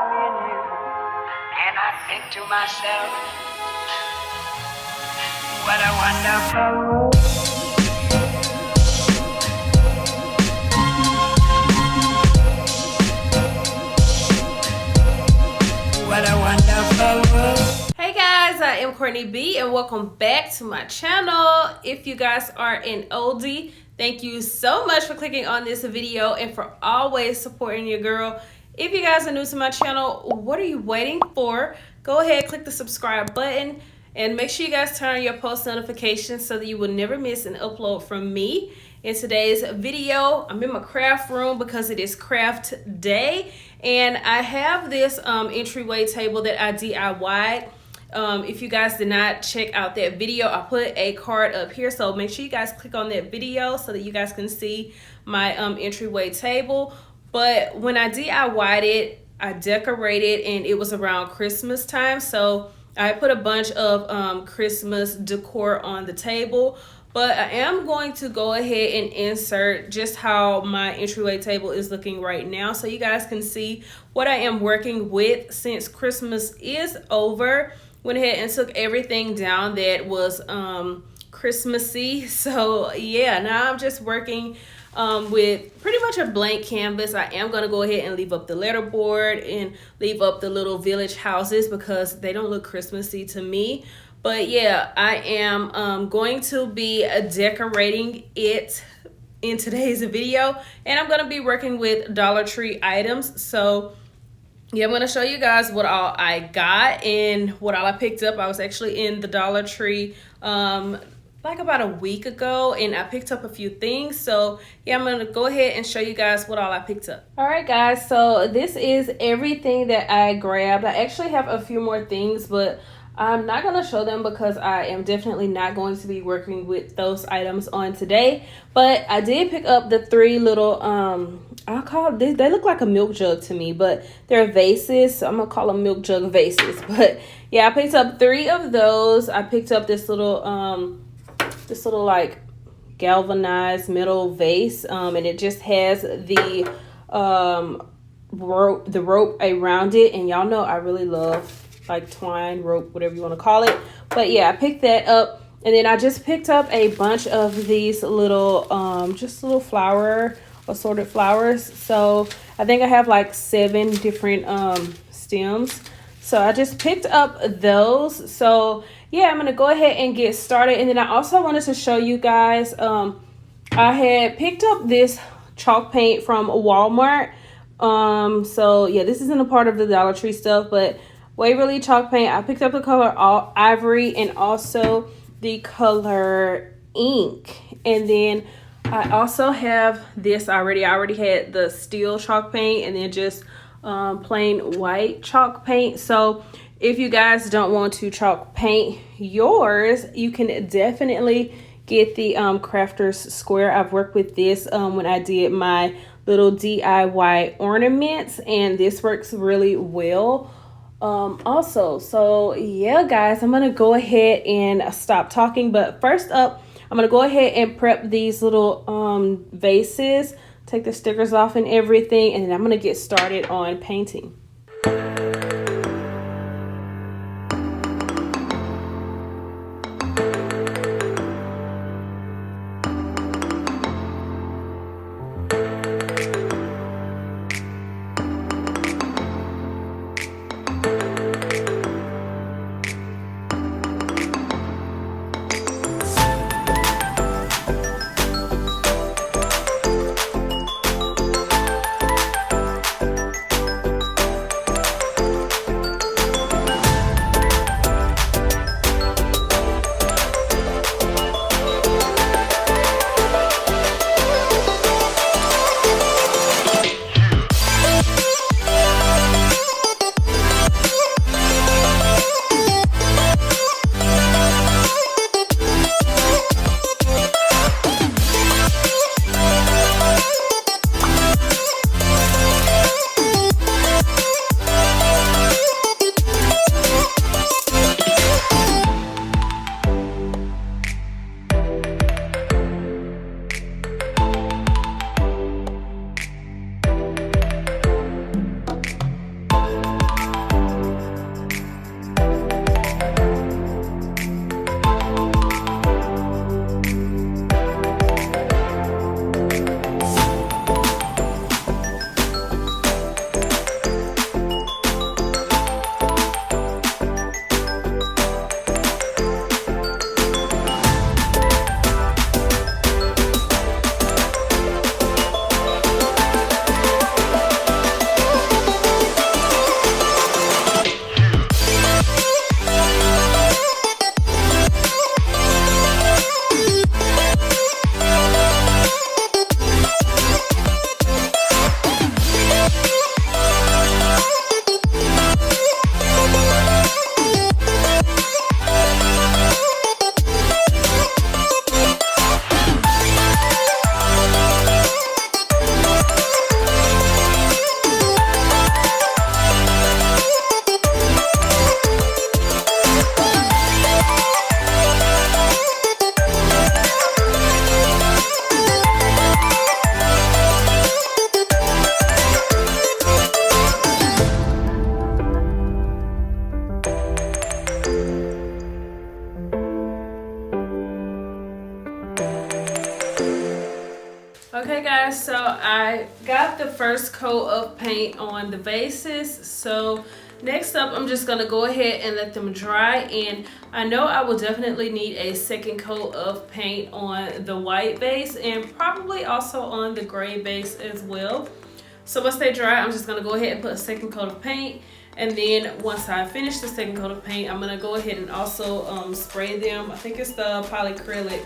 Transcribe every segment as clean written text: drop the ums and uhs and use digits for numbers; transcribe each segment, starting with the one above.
about me and you, and I think to myself, what a wonderful world. What a wonderful world. Hey guys, I am Courtney B and welcome back to my channel. If you guys are an oldie, thank you so much for clicking on this video and for always supporting your girl. If you guys are new to my channel, what are you waiting for? Go ahead, click the subscribe button and make sure you guys turn on your post notifications so that you will never miss an upload from me. In today's video, I'm in my craft room because it is craft day, and I have this entryway table that I DIY'd. If you guys did not check out that video, I put a card up here, so make sure you guys click on that video so that you guys can see my entryway table. But when I DIY'd it, I decorated, and it was around Christmas time, so I put a bunch of Christmas decor on the table. But I am going to go ahead and insert just how my entryway table is looking right now so you guys can see what I am working with. Since Christmas is over, went ahead and took everything down that was Christmassy. So yeah, now I'm just working with pretty much a blank canvas. I am going to go ahead and leave up the letterboard and leave up the little village houses because they don't look Christmassy to me. But yeah, I am going to be decorating it in today's video, and I'm going to be working with Dollar Tree items. So yeah, I'm going to show you guys what all I got and what all I picked up. I was actually in the Dollar Tree like about a week ago, and I picked up a few things. So yeah, I'm going to go ahead and show you guys what all I picked up. All right guys, so this is everything that I grabbed. I actually have a few more things, but I'm not going to show them because I am definitely not going to be working with those items on today. But I did pick up the three little, I'll call this, they look like a milk jug to me, but they're vases. So I'm going to call them milk jug vases. But yeah, I picked up three of those. I picked up this little like galvanized metal vase. And it just has the rope around it. And y'all know I really love like twine, rope, whatever you want to call it. But yeah, I picked that up, and then I just picked up a bunch of these little just little flower, assorted flowers. So I think I have like 7 different stems, so I just picked up those. So yeah, I'm gonna go ahead and get started. And then I also wanted to show you guys, I had picked up this chalk paint from Walmart. So yeah, this isn't a part of the Dollar Tree stuff, but Waverly chalk paint. I picked up the color ivory and also the color ink. And then I also have this already. I already had the steel chalk paint and then just plain white chalk paint. So if you guys don't want to chalk paint yours, you can definitely get the Crafter's Square. I've worked with this when I did my little DIY ornaments, and this works really well. Also, so yeah guys, I'm gonna go ahead and stop talking, but first up I'm gonna go ahead and prep these little vases, take the stickers off and everything, and then I'm gonna get started on painting. I got the first coat of paint on the vases. So next up, I'm just gonna go ahead and let them dry. And I know I will definitely need a second coat of paint on the white base and probably also on the gray base as well. So once they dry, I'm just gonna go ahead and put a second coat of paint. And then once I finish the second coat of paint, I'm gonna go ahead and also spray them. I think it's the polyacrylic,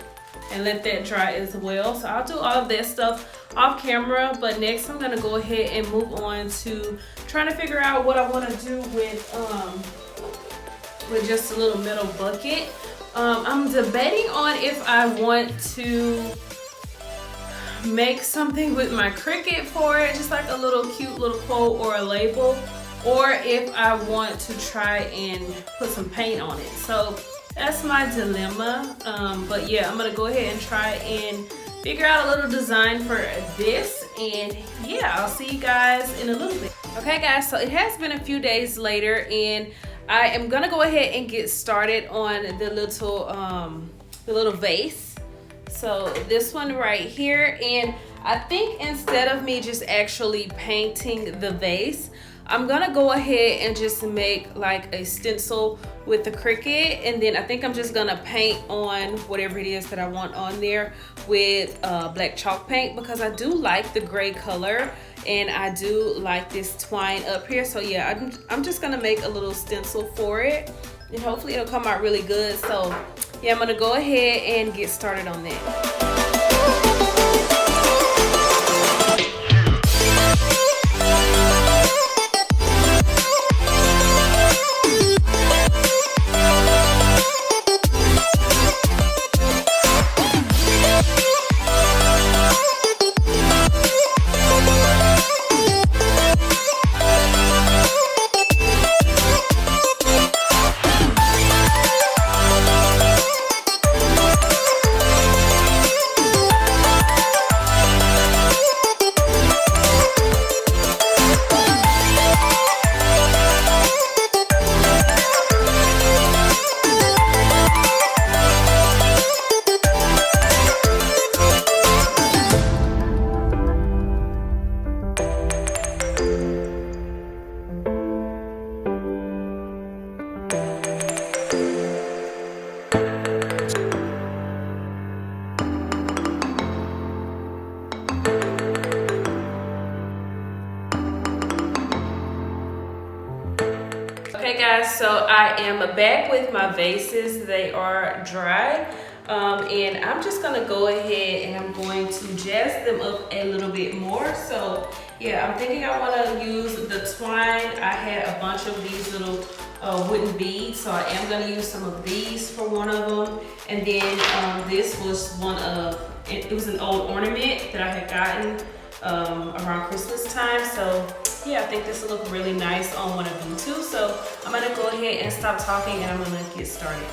and let that dry as well. So I'll do all of that stuff off camera, but next I'm gonna go ahead and move on to trying to figure out what I want to do with just a little metal bucket. I'm debating on if I want to make something with my Cricut for it, just like a little cute little quote or a label, or if I want to try and put some paint on it. So that's my dilemma. But yeah, I'm gonna go ahead and try and figure out a little design for this. And yeah, I'll see you guys in a little bit. Okay guys, so it has been a few days later and I am gonna go ahead and get started on the little vase. So this one right here, and I think instead of me just actually painting the vase, I'm gonna go ahead and just make like a stencil with the Cricut, and then I think I'm just gonna paint on whatever it is that I want on there with black chalk paint, because I do like the gray color and I do like this twine up here. So yeah, I'm just gonna make a little stencil for it and hopefully it'll come out really good. So yeah, I'm gonna go ahead and get started on that. Okay guys, so I am back with my vases. They are dry, and I'm just gonna go ahead and I'm going to jazz them up a little bit more. So yeah, I'm thinking I want to use the twine. I had a bunch of these little wooden beads, so I am going to use some of these for one of them. And then this was it was an old ornament that I had gotten around Christmas time. So yeah, I think this will look really nice on one of them too. So I'm gonna go ahead and stop talking and I'm gonna get started.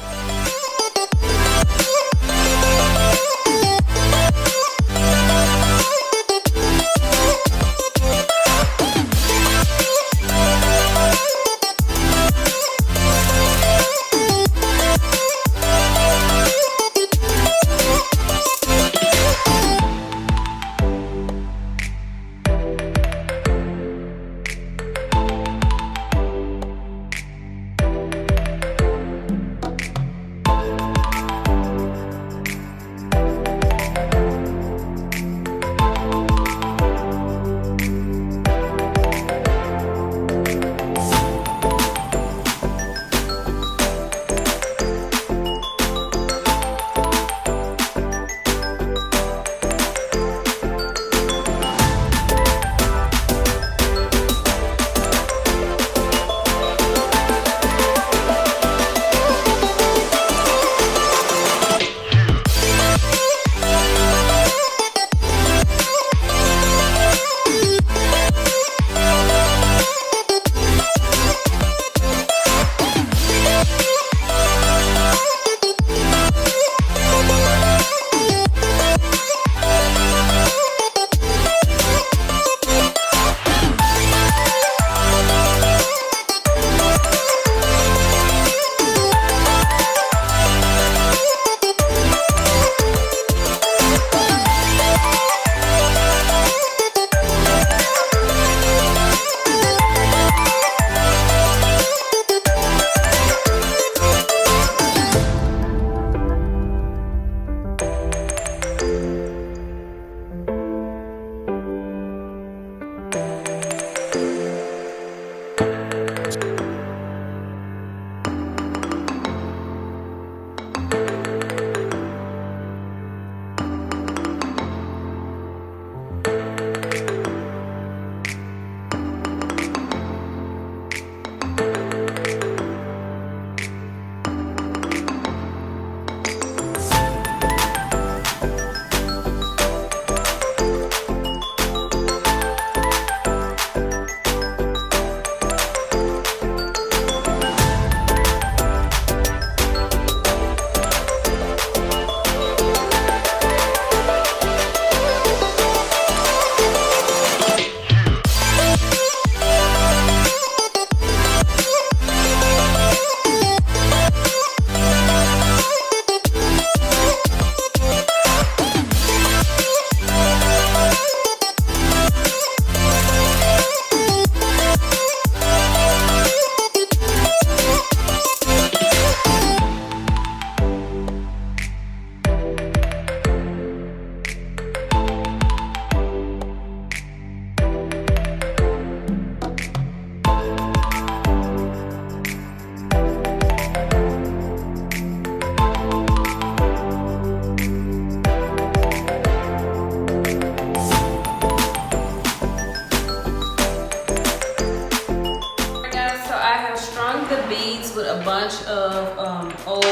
bunch of old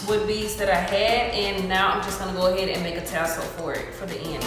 wood beads that I had, and now I'm just gonna go ahead and make a tassel for it for the end.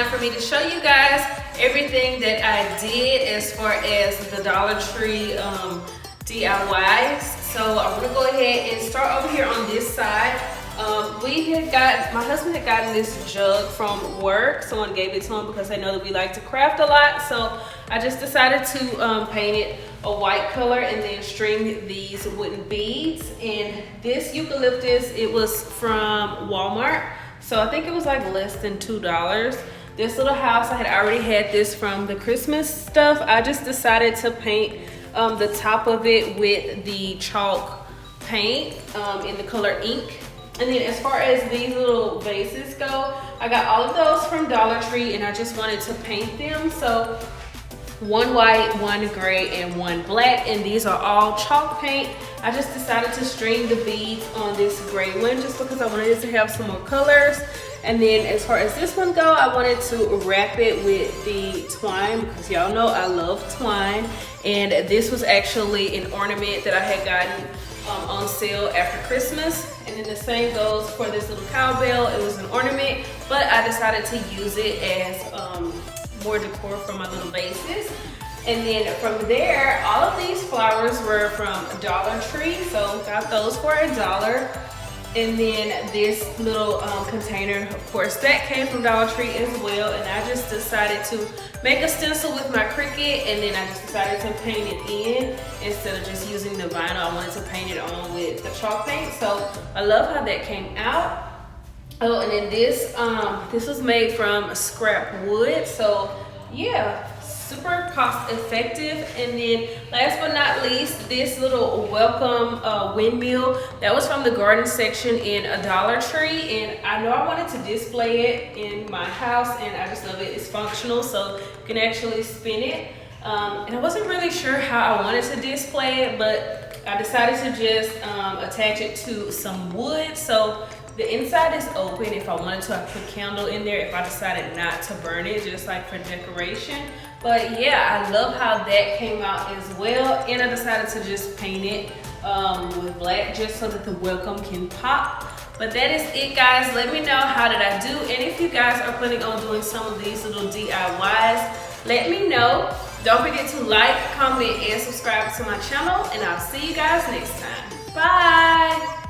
For me to show you guys everything that I did as far as the Dollar Tree DIYs. So I'm gonna go ahead and start over here on this side. My husband had gotten this jug from work. Someone gave it to him because they know that we like to craft a lot. So I just decided to paint it a white color and then string these wooden beads. And this eucalyptus, it was from Walmart. So I think it was like less than $2. This little house, I had already had this from the Christmas stuff. I just decided to paint the top of it with the chalk paint in the color ink. And then as far as these little vases go, I got all of those from Dollar Tree and I just wanted to paint them. So one white, one gray, and one black, and these are all chalk paint. I just decided to string the beads on this gray one just because I wanted it to have some more colors. And then as far as this one go, I wanted to wrap it with the twine because y'all know I love twine. And this was actually an ornament that I had gotten on sale after Christmas. And then the same goes for this little cowbell. It was an ornament, but I decided to use it as more decor for my little vases. And then from there, all of these flowers were from Dollar Tree, so got those for $1. And then this little container, of course, that came from Dollar Tree as well. And I just decided to make a stencil with my Cricut, and then I just decided to paint it in instead of just using the vinyl. I wanted to paint it on with the chalk paint, so I love how that came out. Oh, and then this was made from scrap wood, so yeah, super cost effective. And then last but not least, this little welcome windmill that was from the garden section in a Dollar Tree, and I know I wanted to display it in my house, and I just love it. It's functional, so you can actually spin it. And I wasn't really sure how I wanted to display it, but I decided to just attach it to some wood. So the inside is open. If I wanted to, I put a candle in there if I decided not to burn it, just like for decoration. But yeah, I love how that came out as well. And I decided to just paint it with black just so that the welcome can pop. But that is it, guys. Let me know how did I do. And if you guys are planning on doing some of these little DIYs, let me know. Don't forget to like, comment, and subscribe to my channel. And I'll see you guys next time. Bye.